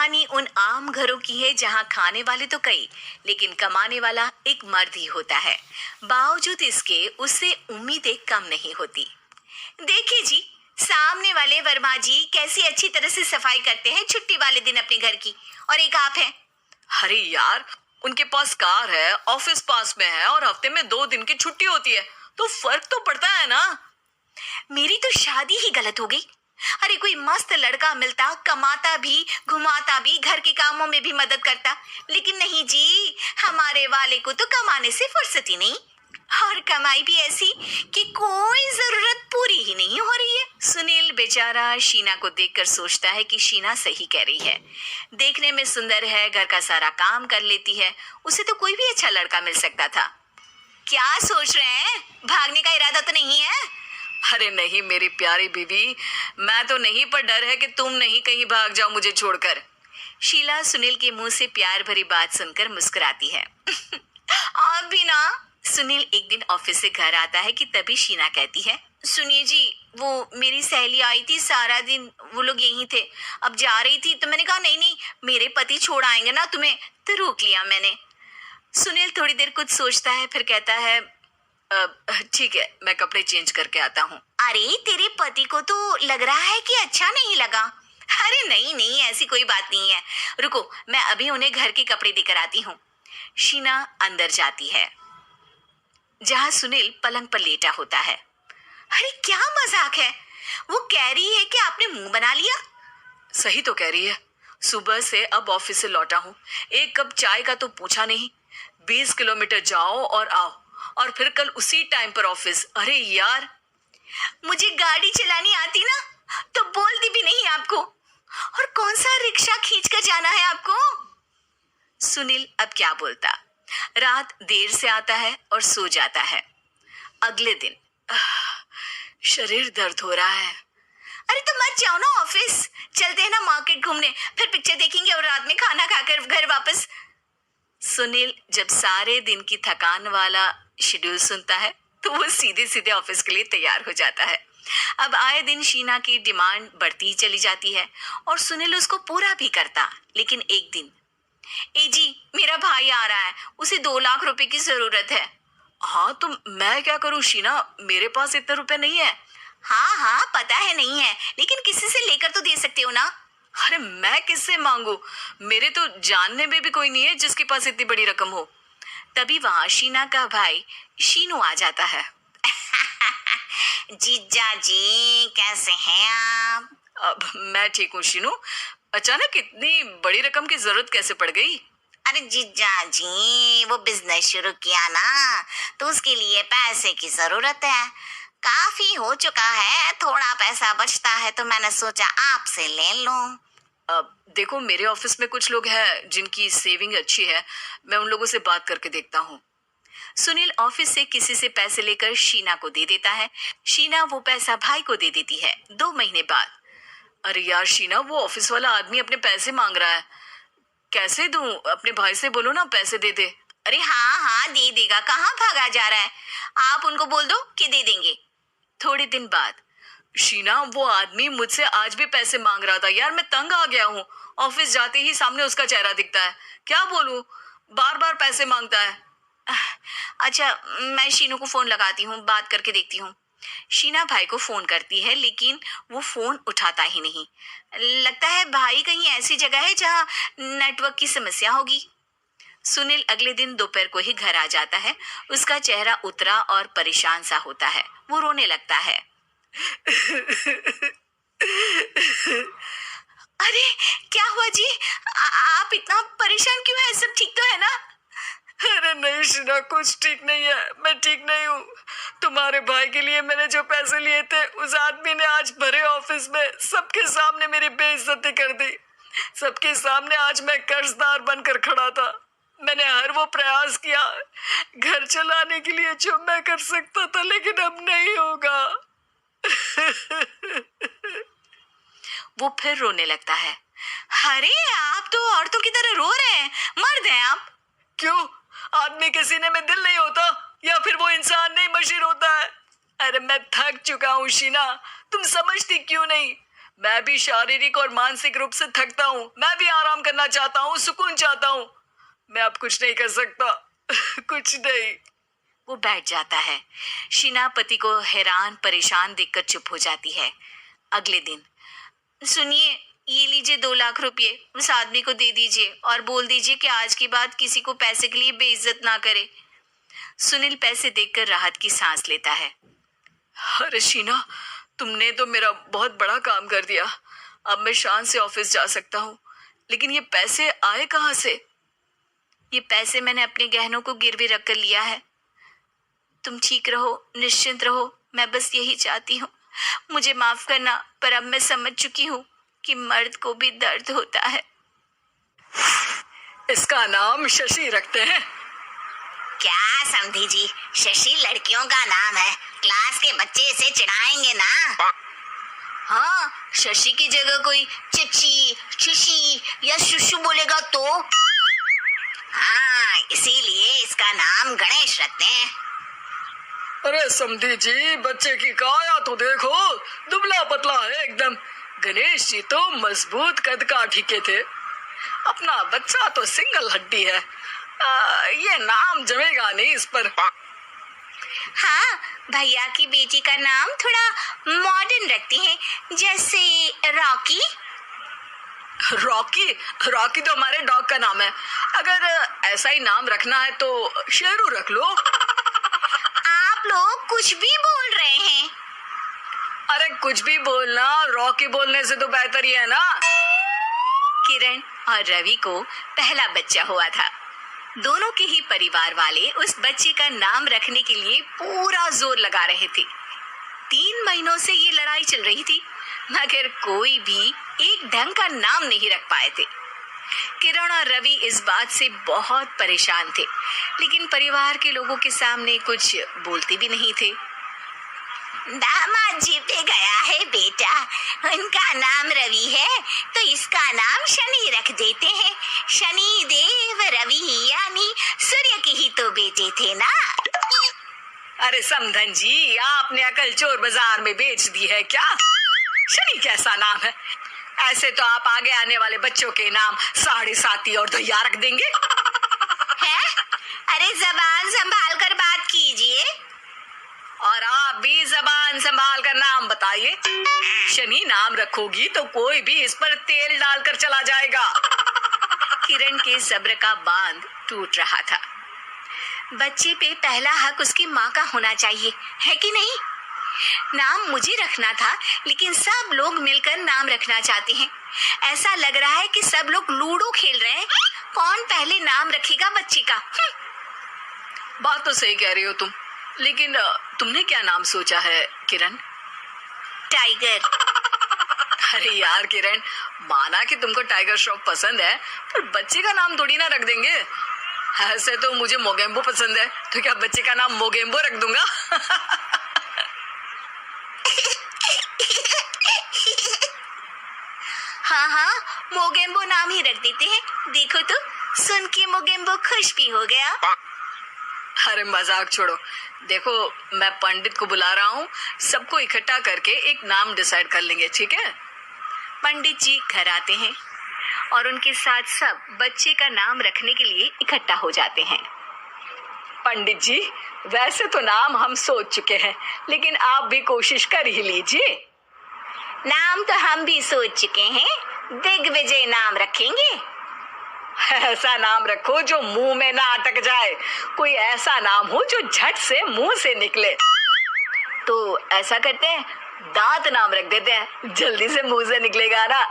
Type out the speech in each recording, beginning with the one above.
कहानी उन आम घरों की है जहां खाने वाले तो कई, लेकिन कमाने वाला एक मर्द ही होता है। बावजूद इसके उससे उम्मीदें कम नहीं होती। देखिए जी, सामने वाले वर्मा जी कैसी अच्छी तरह से सफाई करते हैं छुट्टी वाले दिन अपने घर की, और एक आप हैं। अरे यार, उनके पास कार है, ऑफिस पास में है और हफ्ते में 2 दिन की छुट्टी होती है, तो फर्क तो पड़ता है ना। मेरी तो शादी ही गलत हो गई। अरे कोई मस्त लड़का मिलता, कमाता भी, घुमाता भी, घर के कामों में भी मदद करता, लेकिन नहीं जी, हमारे वाले को तो कमाने से फुर्सत ही नहीं, और कमाई भी ऐसी कि कोई जरूरत पूरी ही नहीं हो रही है। सुनील बेचारा शीना को देखकर सोचता है कि शीना सही कह रही है। देखने में सुंदर है, घर का सारा काम कर लेती है, उसे तो कोई भी अच्छा लड़का मिल सकता था। क्या सोच रहे हैं? भागने का इरादा तो नहीं है? अरे नहीं मेरी प्यारी बीवी, मैं तो नहीं, पर डर है कि तुम नहीं कहीं भाग जाओ मुझे छोड़कर। शीला सुनील के मुंह से प्यार भरी बात सुनकर मुस्कुराती है। आप भी ना। सुनील एक दिन ऑफिस से घर आता है कि तभी शीना कहती है, सुनिए जी, वो मेरी सहेली आई थी, सारा दिन वो लोग यहीं थे, अब जा रही थी तो मैंने कहा नहीं नहीं, मेरे पति छोड़ आएंगे ना तुम्हें, तो रोक लिया मैंने। सुनील थोड़ी देर कुछ सोचता है, फिर कहता है, ठीक है, मैं कपड़े चेंज करके आता हूँ। अरे तेरे पति को तो लग रहा है कि अच्छा नहीं लगा। अरे नहीं नहीं, ऐसी कोई बात नहीं है, रुको मैं अभी उन्हें घर के कपड़े देकर आती हूँ। शीना अंदर जाती है जहाँ सुनील पलंग पर लेटा होता है। अरे क्या मजाक है, वो कह रही है कि आपने मुंह बना लिया। सही तो कह रही है, सुबह से अब ऑफिस से लौटा हूँ, एक कप चाय का तो पूछा नहीं, 20 किलोमीटर जाओ और आओ, और फिर कल उसी टाइम पर ऑफिस। अरे यार, मुझे गाड़ी चलानी आती ना तो बोलती भी नहीं आपको, और कौन सा रिक्शा खींच कर जाना है आपको। सुनील अब क्या बोलता। रात देर से आता है और सो जाता है। अगले दिन शरीर दर्द हो रहा है। अरे तो मत जाओ ना ऑफिस, चलते हैं ना मार्केट घूमने, फिर पिक्चर देखेंगे और रात में खाना खाकर घर वापस। सुनील जब सारे दिन की थकान वाला शेड्यूल सुनता है तो वो सीधे सीधे ऑफिस के लिए तैयार हो जाता है। अब आए दिन शीना की डिमांड बढ़ती ही चली जाती है और सुनील उसको पूरा भी करता, लेकिन एक दिन, ए जी मेरा भाई आ रहा है, उसे 2 लाख रुपए की जरूरत है। हाँ तो मैं क्या करूँ शीना, मेरे पास इतने रुपए नहीं है। हाँ हाँ पता है नहीं है, लेकिन किसी से लेकर तो दे सकते हो ना। अरे मैं किससे मांगू, मेरे तो जानने में भी कोई नहीं है जिसके पास इतनी बड़ी रकम हो। तभी वहां शीना का भाई शीनू आ जाता है। जीजा जी कैसे हैं आप? अब मैं ठीक हूँ शीनू, अचानक इतनी बड़ी रकम की जरूरत कैसे पड़ गई? अरे जीजा जी, वो बिजनेस शुरू किया ना, तो उसके लिए पैसे की जरूरत है, काफी हो चुका है, थोड़ा पैसा बचता है तो मैंने सोचा आपसे ले लूं। अब देखो, मेरे ऑफिस में कुछ लोग हैं जिनकी सेविंग अच्छी है, मैं उन लोगों से बात करके देखता हूँ। सुनील ऑफिस से किसी से पैसे लेकर शीना को दे देता है। शीना वो पैसा भाई को दे देती है। 2 महीने बाद, अरे यार शीना, वो ऑफिस वाला आदमी अपने पैसे मांग रहा है, कैसे दूं? अपने भाई से बोलो ना पैसे दे दे। अरे हाँ हाँ दे देगा, कहाँ भागा जा रहा है, आप उनको बोल दो कि दे देंगे। थोड़े दिन बाद, शीना, वो आदमी मुझसे आज भी पैसे मांग रहा था यार, मैं तंग आ गया हूँ, ऑफिस जाते ही सामने उसका चेहरा दिखता है, क्या बोलूं, बार बार पैसे मांगता है। अच्छा मैं शीनू को फोन लगाती हूँ, बात करके देखती हूँ। शीना भाई को फोन करती है, लेकिन वो फोन उठाता ही नहीं। लगता है भाई कहीं ऐसी जगह है जहाँ नेटवर्क की समस्या होगी। सुनील अगले दिन दोपहर को ही घर आ जाता है। उसका चेहरा उतरा और परेशान सा होता है। वो रोने लगता है। अरे क्या हुआ जी? आप इतना परेशान क्यों हैं? सब ठीक तो है ना? अरे नहीं शीना, कुछ ठीक नहीं है, मैं ठीक नहीं हूँ। तुम्हारे भाई के लिए मैंने जो पैसे लिए थे, उस आदमी ने आज भरे ऑफिस में सबके सामने मेरी बेइज्जती कर दी। सबके सामने आज मैं कर्जदार बनकर खड़ा था। मैंने हर वो प्रयास किया घर चलाने के लिए जो मैं कर सकता था, लेकिन अब नहीं होगा। वो फिर रोने लगता है। अरे आप तो औरतों की तरह रो रहे हैं, मर्द हैं आप। क्यों? आदमी के सीने में दिल नहीं होता, या फिर वो इंसान नहीं मशीन होता है? अरे मैं थक चुका हूँ शीना, तुम समझती क्यों नहीं? मैं भी शारीरिक और मानसिक रूप से थकता हूँ। मैं भी आराम करना चाहता हूँ, सुकून चाहता हूँ। मैं अब कुछ नहीं कर सकता। कुछ नहीं। वो बैठ जाता है। शीना पति को हैरान परेशान देखकर चुप हो जाती है। अगले दिन, सुनिए, ये लीजिए 2 लाख रुपए, उस आदमी को दे दीजिए और बोल दीजिए कि आज के बाद किसी को पैसे के लिए बेइज्जत ना करे। सुनील पैसे देखकर राहत की सांस लेता है। अरे शीना, तुमने तो मेरा बहुत बड़ा काम कर दिया। अब मैं शान से ऑफिस जा सकता हूँ। लेकिन ये पैसे आए कहाँ से? ये पैसे मैंने अपने गहनों को गिरवी रख कर लिया है। तुम ठीक रहो, निश्चिंत रहो, मैं बस यही चाहती हूँ। मुझे माफ करना, पर अब मैं समझ चुकी हूँ कि मर्द को भी दर्द होता है। इसका नाम शशि रखते हैं। क्या समझी जी, शशि लड़कियों का नाम है। क्लास के बच्चे इसे चिढ़ाएंगे ना। हाँ, शशि की जगह कोई चिची, शिशी या शुशु बोलेगा तो। हाँ, इसीलिए इसका नाम गणेश रखते हैं। अरे समधी जी, बच्चे की काया तो देखो, दुबला पतला है एकदम। गणेश जी तो मजबूत कद काठी के थे। अपना बच्चा तो सिंगल हड्डी है। ये नाम जमेगा नहीं इस पर। हाँ, भैया की बेटी का नाम थोड़ा मॉडर्न रखते हैं, जैसे रॉकी। रॉकी? रॉकी तो हमारे डॉग का नाम है। अगर ऐसा ही नाम रखना है तो शेरू रख लो। आप लोग कुछ भी बोल रहे हैं। अरे कुछ भी बोलना, रॉकी बोलने से तो बेहतर ही है ना। किरण और रवि को पहला बच्चा हुआ था। दोनों के ही परिवार वाले उस बच्चे का नाम रखने के लिए पूरा जोर लगा रहे थे। 3 महीनों से ये लड़ाई चल रही थी, मगर कोई भी एक ढंग का नाम नहीं रख पाए थे। किरण और रवि इस बात से बहुत परेशान थे, लेकिन परिवार के लोगों के सामने कुछ बोलते भी नहीं थे। दामाद जी पे गया है बेटा, उनका नाम रवि है तो इसका नाम शनि रख देते हैं। शनि देव रवि, यानी सूर्य के ही तो बेटे थे ना। अरे समधन जी, आपने अकल चोर बाजार में बेच दी है क्या? शनि कैसा नाम है? ऐसे तो आप आगे आने वाले बच्चों के नाम साढ़े साती और दैया रख देंगे। है? अरे जबान संभाल कर बात कीजिए। और आप भी जबान संभाल कर नाम बताइए। शनि नाम रखोगी तो कोई भी इस पर तेल डालकर चला जाएगा। किरण के सब्र का बांध टूट रहा था। बच्चे पे पहला हक उसकी माँ का होना चाहिए, है कि नहीं? नाम मुझे रखना था, लेकिन सब लोग मिलकर नाम रखना चाहते हैं। ऐसा लग रहा है कि सब लोग लूडो खेल रहे हैं, कौन पहले नाम रखेगा बच्चे का। बात तो सही कह रही हो तुम, लेकिन तुमने क्या नाम सोचा है किरण? टाइगर। अरे यार किरण, माना कि तुमको टाइगर श्रॉफ पसंद है, पर बच्चे का नाम थोड़ी ना रख देंगे। ऐसे तो मुझे मोगेम्बो पसंद है, तो क्या बच्चे का नाम मोगेम्बो रख दूंगा? हाँ, मोगेम्बो नाम ही रख देते हैं। देखो तो, सुन के मोगेम्बो खुश भी हो गया। अरे मजाक छोड़ो। देखो, मैं पंडित को बुला रहा हूँ, सबको इकट्ठा करके एक नाम डिसाइड कर लेंगे, ठीक है? पंडित जी घर आते हैं और उनके साथ सब बच्चे का नाम रखने के लिए इकट्ठा हो जाते हैं। पंडित जी, वैसे तो नाम हम सोच चुके हैं, लेकिन आप भी कोशिश कर ही लीजिए। नाम तो हम भी सोच चुके हैं, दिग्विजय नाम रखेंगे। ऐसा नाम रखो जो मुंह में ना अटक जाए। कोई ऐसा नाम हो जो झट से मुंह से निकले। तो ऐसा करते हैं, दांत नाम रख देते हैं, जल्दी से मुंह से निकलेगा ना।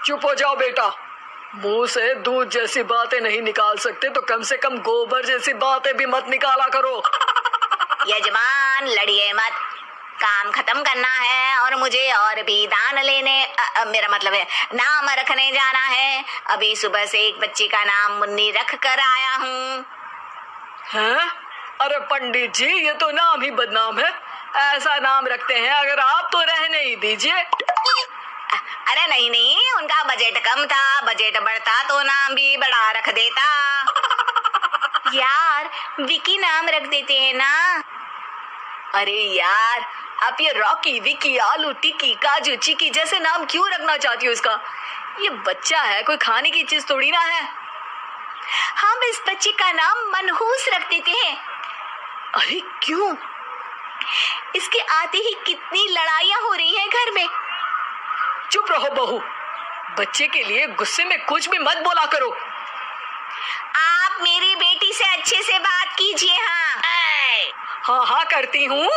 चुप हो जाओ बेटा, मुंह से दूध जैसी बातें नहीं निकाल सकते तो कम से कम गोबर जैसी बातें भी मत निकाला करो। यजमान लड़िए मत, काम खत्म करना है और मुझे और भी दान लेने मेरा मतलब है नाम रखने जाना है। अभी सुबह से एक बच्चे का नाम मुन्नी रख कर आया हूँ। हैं? अरे पंडित जी, ये तो नाम ही बदनाम है। ऐसा नाम रखते हैं, अगर आप तो रहने ही दीजिए। अरे नहीं, उनका बजट कम था, बजट बढ़ता तो नाम भी बड़ा रख देता। यार, विकी नाम रख देते हैं ना। अरे यार, आप ये रॉकी, विकी, आलू टिक्की, काजू, चिकी जैसे नाम क्यों रखना चाहती हो इसका? ये बच्चा है, कोई खाने की चीज थोड़ी ना है। हम इस बच्चे का नाम मनहूस रख देते हैं। अरे क्यों? इसके आते ही कितनी लड़ाइयाँ हो रही हैं घर में। चुप रहो बहू, बच्चे के लिए गुस्से में कुछ भी मत बोला करो। आप मेरी बेटी से अच्छे से बात कीजिए। हाँ हाँ करती हूँ।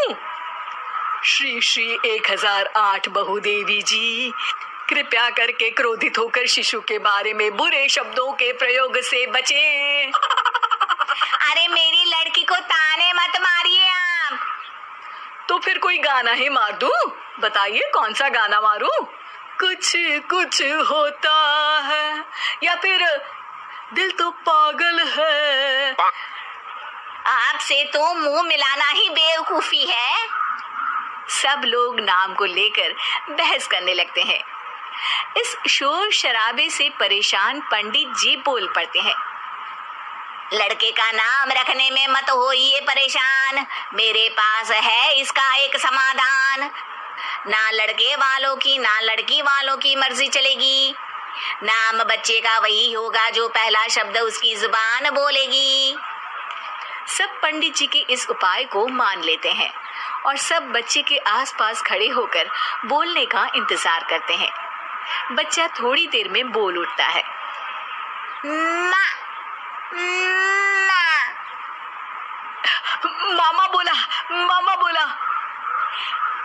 श्री श्री 1008 बहु देवी जी, कृपया करके क्रोधित होकर शिशु के बारे में बुरे शब्दों के प्रयोग से बचें। अरे मेरी लड़की को ताने मत मारिए आप। तो फिर कोई गाना ही मार दूं? बताइए कौन सा गाना मारूं? कुछ कुछ होता है या फिर दिल तो पागल है? आपसे तो मुंह मिलाना ही बेवकूफी है। सब लोग नाम को लेकर बहस करने लगते हैं। इस शोर शराबे से परेशान पंडित जी बोल पड़ते हैं। लड़के का नाम रखने में मत होइए परेशान, मेरे पास है इसका एक समाधान। ना लड़के वालों की ना लड़की वालों की मर्जी चलेगी। नाम बच्चे का वही होगा जो पहला शब्द उसकी जुबान बोलेगी। सब पंडित जी के इस उपाय को मान लेते हैं और सब बच्चे के आसपास खड़े होकर बोलने का इंतजार करते हैं। बच्चा थोड़ी देर में बोल उठता है। माँ, माँ। मामा बोला, मामा बोला।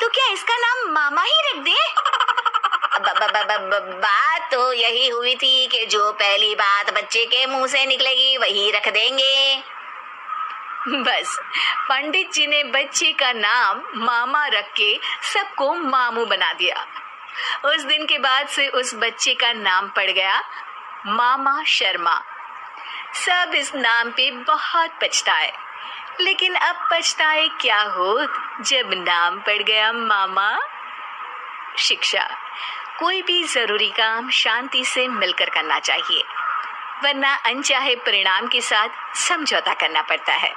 तो क्या इसका नाम मामा ही रख दे? बात तो यही हुई थी कि जो पहली बात बच्चे के मुंह से निकलेगी वही रख देंगे। बस पंडित जी ने बच्चे का नाम मामा रख के सबको मामू बना दिया। उस दिन के बाद से उस बच्चे का नाम पड़ गया मामा शर्मा। सब इस नाम पे बहुत पछताए, लेकिन अब पछताए क्या होत जब नाम पड़ गया मामा। शिक्षा, कोई भी जरूरी काम शांति से मिलकर करना चाहिए, वरना अनचाहे परिणाम के साथ समझौता करना पड़ता है।